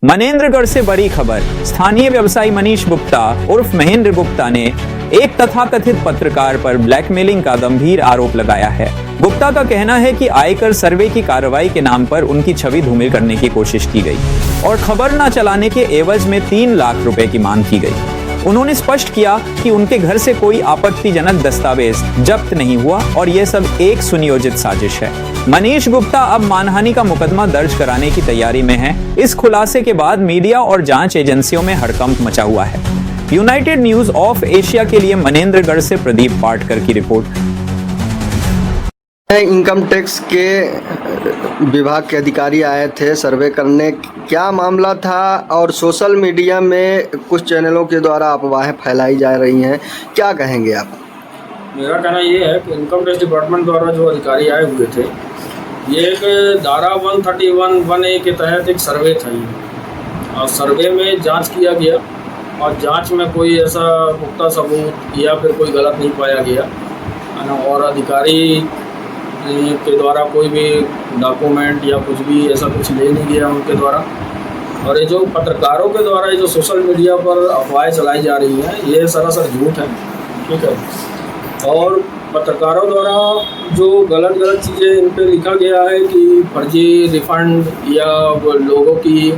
मनेंद्रगढ़ से बड़ी खबर। स्थानीय व्यवसायी मनीष गुप्ता उर्फ महेंद्र गुप्ता ने एक तथाकथित पत्रकार पर ब्लैकमेलिंग का गंभीर आरोप लगाया है। गुप्ता का कहना है कि आयकर सर्वे की कार्रवाई के नाम पर उनकी छवि धूमिल करने की कोशिश की गई और खबर न चलाने के एवज में 3 लाख रुपए की मांग की गई। उन्होंने स्पष्ट किया कि उनके घर से कोई आपत्तिजनक दस्तावेज जब्त नहीं हुआ और यह सब एक सुनियोजित साजिश है। मनीष गुप्ता अब मानहानि का मुकदमा दर्ज कराने की तैयारी में है। इस खुलासे के बाद मीडिया और जांच एजेंसियों में हड़कंप मचा हुआ है। यूनाइटेड न्यूज ऑफ एशिया के लिए मनेंद्रगढ़ से प्रदीप पाटकर की रिपोर्ट। इनकम टैक्स के विभाग के अधिकारी आए थे सर्वे करने, क्या मामला था? और सोशल मीडिया में कुछ चैनलों के द्वारा अफवाहें फैलाई जा रही हैं, क्या कहेंगे आप? मेरा कहना ये है कि इनकम टैक्स डिपार्टमेंट द्वारा जो अधिकारी आए हुए थे, ये एक धारा 131(1)(a) के तहत एक सर्वे था ये, और सर्वे में जांच किया गया और जांच में कोई ऐसा पुख्ता सबूत या फिर कोई गलत नहीं पाया गया है ना, और अधिकारी के द्वारा कोई भी डॉक्यूमेंट या कुछ भी ऐसा कुछ ले नहीं गया उनके द्वारा। और ये जो पत्रकारों के द्वारा ये जो सोशल मीडिया पर अफवाहें चलाई जा रही हैं, ये सरासर झूठ है, ठीक है। और पत्रकारों द्वारा जो गलत चीज़ें इन पर लिखा गया है कि फर्जी रिफंड या लोगों की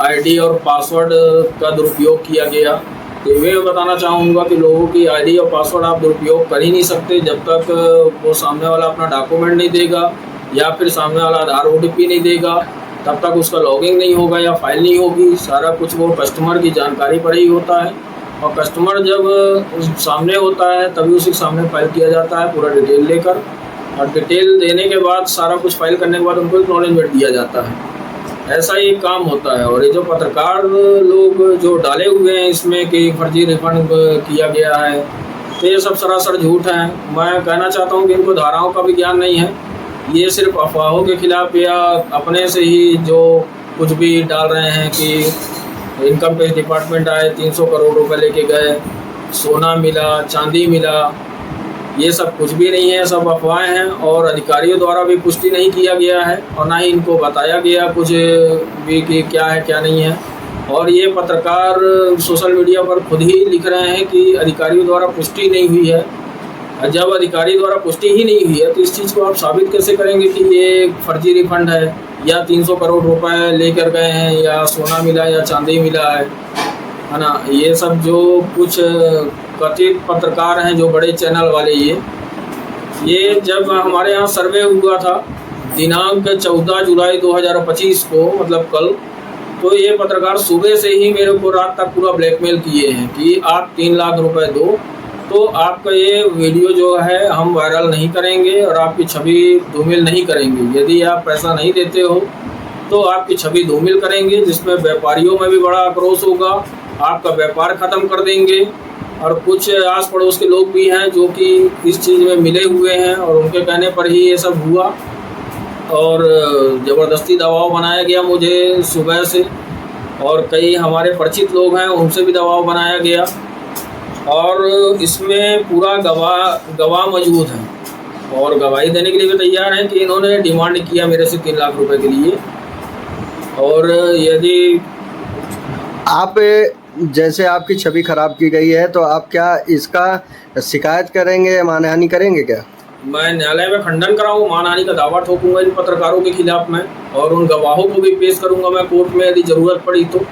आईडी और पासवर्ड का दुरुपयोग किया गया, तो मैं बताना चाहूँगा कि लोगों की आईडी और पासवर्ड आप दुरुपयोग कर ही नहीं सकते जब तक वो सामने वाला अपना डॉक्यूमेंट नहीं देगा या फिर सामने वाला आधार OTP नहीं देगा, तब तक उसका लॉगिंग नहीं होगा या फाइल नहीं होगी। सारा कुछ वो कस्टमर की जानकारी पर ही होता है और कस्टमर जब सामने होता है तभी उसी के सामने फाइल किया जाता है पूरा डिटेल लेकर, और डिटेल देने के बाद सारा कुछ फाइल करने के बाद उनको एक्नॉलेजमेंट दिया जाता है। ऐसा ही काम होता है। और ये जो पत्रकार लोग जो डाले हुए हैं इसमें कि फर्जी रिफंड किया गया है, तो ये सब सरासर झूठ है। मैं कहना चाहता हूँ कि इनको धाराओं का भी ज्ञान नहीं है, ये सिर्फ अफवाहों के खिलाफ या अपने से ही जो कुछ भी डाल रहे हैं कि इनकम टैक्स डिपार्टमेंट आए 300 करोड़ रुपए लेके गए, सोना मिला, चांदी मिला, ये सब कुछ भी नहीं है, सब अफवाहें हैं। और अधिकारियों द्वारा भी पुष्टि नहीं किया गया है और ना ही इनको बताया गया कुछ भी कि क्या है क्या नहीं है। और ये पत्रकार सोशल मीडिया पर खुद ही लिख रहे हैं कि अधिकारियों द्वारा पुष्टि नहीं हुई है। जब अधिकारी द्वारा पुष्टि ही नहीं हुई है तो इस चीज़ को आप साबित कैसे करेंगे कि ये फर्जी रिफंड है या 300 करोड़ रुपए लेकर गए हैं या सोना मिला या चांदी मिला है ना। ये सब जो कुछ कथित पत्रकार हैं जो बड़े चैनल वाले, ये जब हमारे यहाँ सर्वे हुआ था दिनांक 14 जुलाई 2025 को, मतलब कल, तो ये पत्रकार सुबह से ही मेरे को रात तक पूरा ब्लैकमेल किए हैं कि आप 3 लाख रुपए दो तो आपका ये वीडियो जो है हम वायरल नहीं करेंगे और आपकी छवि धूमिल नहीं करेंगे। यदि आप पैसा नहीं देते हो तो आपकी छवि धूमिल करेंगे, जिसमें व्यापारियों में भी बड़ा आक्रोश होगा, आपका व्यापार ख़त्म कर देंगे। और कुछ आस पड़ोस के लोग भी हैं जो कि इस चीज़ में मिले हुए हैं और उनके कहने पर ही ये सब हुआ और ज़बरदस्ती दबाव बनाया गया मुझे सुबह से, और कई हमारे परिचित लोग हैं उनसे भी दबाव बनाया गया। और इसमें पूरा गवाह मौजूद हैं और गवाही देने के लिए भी तैयार हैं कि इन्होंने डिमांड किया मेरे से 3 लाख रुपए के लिए। और यदि आप जैसे आपकी छवि खराब की गई है तो आप क्या इसका शिकायत करेंगे या मानहानि करेंगे? क्या मैं न्यायालय में खंडन कराऊँ, मानहानि का दावा ठोकूंगा इन पत्रकारों के खिलाफ मैं, और उन गवाहों को भी पेश करूंगा मैं कोर्ट में यदि ज़रूरत पड़ी तो।